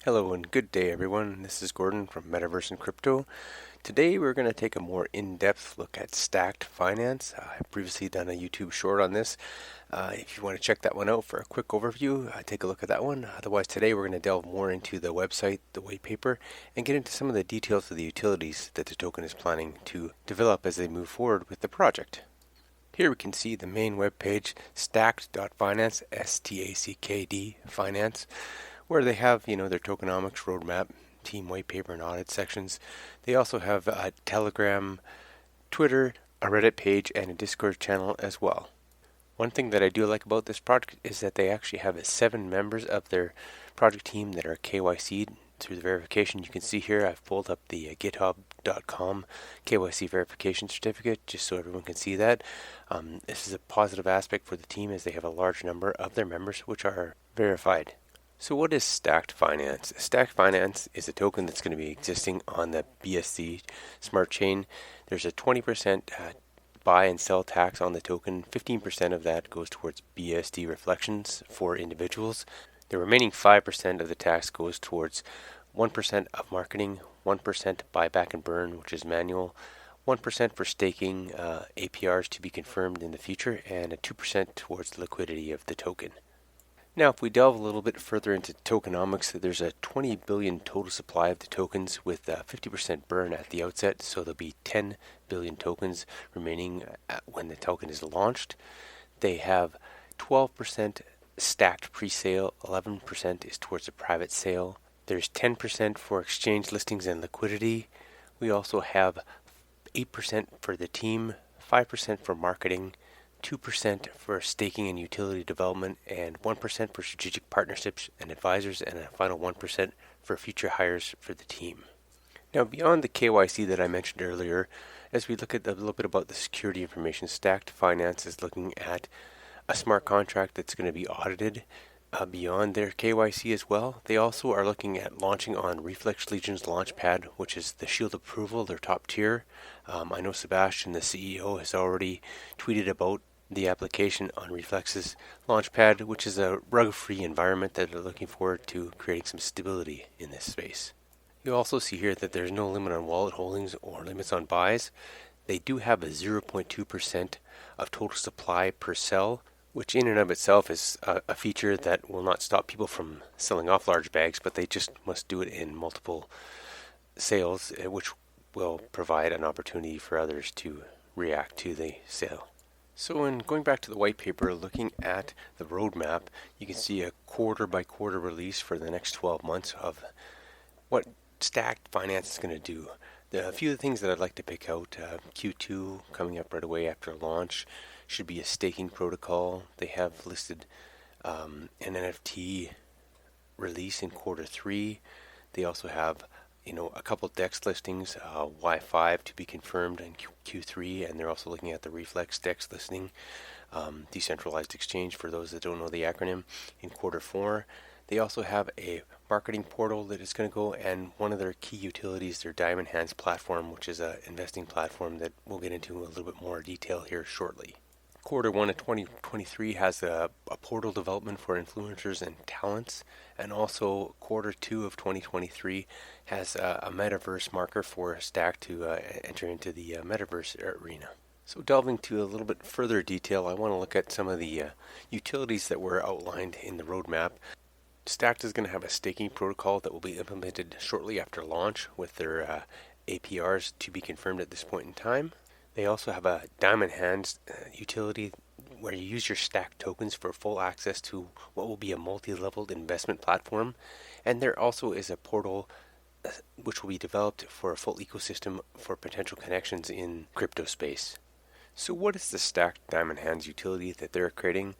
Hello and good day everyone, this is Gordon from Metaverse and Crypto. Today we're going to take a more in-depth look at STACKDFinance. I've previously done a YouTube short on this. If you want to check that one out for a quick overview, take a look at that one. Otherwise today we're going to delve more into the website, the white paper, and get into some of the details of the utilities that the token is planning to develop as they move forward with the project. Here we can see the main web page, STACKD.finance, STACKD finance, where they have, their tokenomics roadmap, team white paper and audit sections. They also have a Telegram, Twitter, a Reddit page, and a Discord channel as well. One thing that I do like about this project is that they actually have 7 members of their project team that are KYC'd through the verification. You can see here I've pulled up the github.com KYC verification certificate just so everyone can see that. This is a positive aspect for the team as they have a large number of their members which are verified. So what is STACKDFinance? STACKDFinance is a token that's going to be existing on the BSC smart chain. There's a 20% buy and sell tax on the token. 15% of that goes towards BSD reflections for individuals. The remaining 5% of the tax goes towards 1% of marketing, 1% buyback and burn, which is manual, 1% for staking APRs to be confirmed in the future, and a 2% towards the liquidity of the token. Now, if we delve a little bit further into tokenomics, there's a 20 billion total supply of the tokens with 50% burn at the outset, so there'll be 10 billion tokens remaining when the token is launched. They have 12% stacked pre-sale, 11% is towards a private sale. There's 10% for exchange listings and liquidity. We also have 8% for the team, 5% for marketing, 2% for staking and utility development, and 1% for strategic partnerships and advisors, and a final 1% for future hires for the team. Now, beyond the KYC that I mentioned earlier, as we look at a little bit about the security information, STACKDFinance is looking at a smart contract that's going to be audited beyond their KYC as well. They also are looking at launching on Reflex Legion's Launchpad, which is the Shield approval, their top tier. I know Sebastian, the CEO, has already tweeted about the application on Reflex's Launchpad, which is a rug-free environment that they're looking forward to creating some stability in this space. You'll also see here that there's no limit on wallet holdings or limits on buys. They do have a 0.2% of total supply per sell, which in and of itself is a feature that will not stop people from selling off large bags, but they just must do it in multiple sales, which will provide an opportunity for others to react to the sale. So in going back to the white paper, looking at the roadmap, you can see a quarter by quarter release for the next 12 months of what STACKDFinance is going to do. A few of the things that I'd like to pick out, Q2 coming up right away after launch should be a staking protocol. They have listed an NFT release in quarter 3. They also have a couple DEX listings, Y5 to be confirmed in Q3, and they're also looking at the Reflex DEX listing, decentralized exchange for those that don't know the acronym, in quarter 4. They also have a marketing portal that is going to go, and one of their key utilities, their Diamond Hands platform, which is an investing platform that we'll get into a little bit more detail here shortly. Quarter 1 of 2023 has a portal development for influencers and talents, and also quarter 2 of 2023 has a Metaverse marker for Stack to enter into the Metaverse arena. So delving to a little bit further detail, I want to look at some of the utilities that were outlined in the roadmap. Stacked is going to have a staking protocol that will be implemented shortly after launch with their APRs to be confirmed at this point in time. They also have a Diamond Hands utility where you use your stacked tokens for full access to what will be a multi-leveled investment platform. And there also is a portal which will be developed for a full ecosystem for potential connections in crypto space. So what is the stacked Diamond Hands utility that they're creating?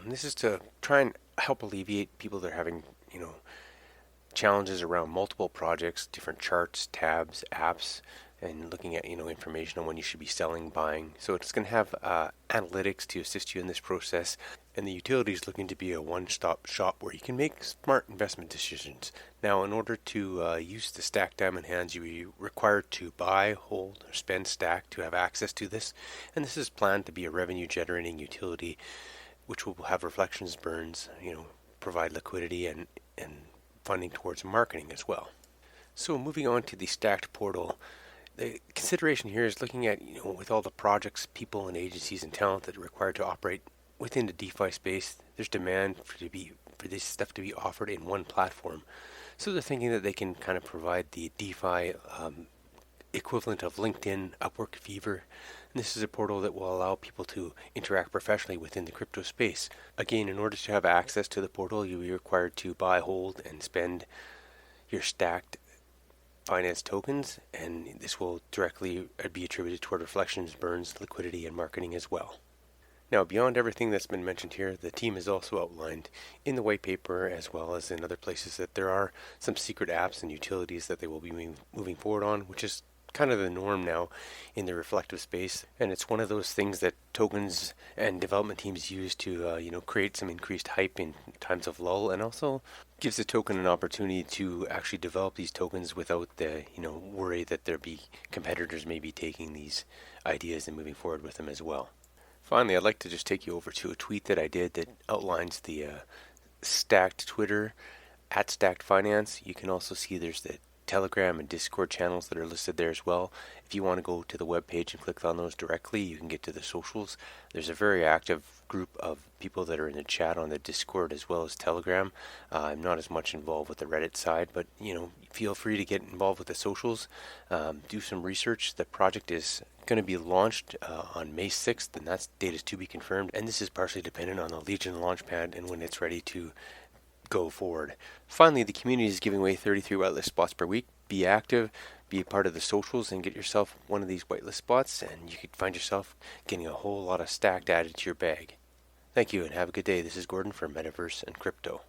This is to try and help alleviate people that are having, challenges around multiple projects, different charts, tabs, apps, and looking at information on when you should be selling, buying. So it's going to have analytics to assist you in this process, and the utility is looking to be a one-stop shop where you can make smart investment decisions. Now, in order to use the Stack Diamond Hands, you are required to buy, hold, or spend Stack to have access to this, and this is planned to be a revenue-generating utility, which will have reflections, burns, provide liquidity and funding towards marketing as well. So moving on to the Stacked portal, the consideration here is looking at, with all the projects, people and agencies and talent that are required to operate within the DeFi space, there's demand for this stuff to be offered in one platform. So they're thinking that they can kind of provide the DeFi equivalent of LinkedIn, Upwork, Fiverr. And this is a portal that will allow people to interact professionally within the crypto space. Again, in order to have access to the portal, you'll be required to buy, hold, and spend your stacked finance tokens, and this will directly be attributed toward reflections, burns, liquidity, and marketing as well. Now, beyond everything that's been mentioned here, the team has also outlined in the white paper as well as in other places that there are some secret apps and utilities that they will be moving forward on, which is kind of the norm now in the reflective space, and it's one of those things that tokens and development teams use to create some increased hype in times of lull, and also gives the token an opportunity to actually develop these tokens without the worry that there be competitors maybe taking these ideas and moving forward with them as well. Finally, I'd like to just take you over to a tweet that I did that outlines the Stacked Twitter at STACKDFinance. You can also see there's the Telegram and Discord channels that are listed there as well. If you want to go to the web page and click on those directly, you can get to the socials. There's a very active group of people that are in the chat on the Discord as well as Telegram. I'm not as much involved with the Reddit side, but feel free to get involved with the socials. Do some research. The project is going to be launched on May 6th, and that date is to be confirmed. And this is partially dependent on the Legion launchpad and when it's ready to go forward. Finally, the community is giving away 33 whitelist spots per week. Be active, be a part of the socials, and get yourself one of these whitelist spots, and you could find yourself getting a whole lot of stacked added to your bag. Thank you, and have a good day. This is Gordon for Metaverse and Crypto.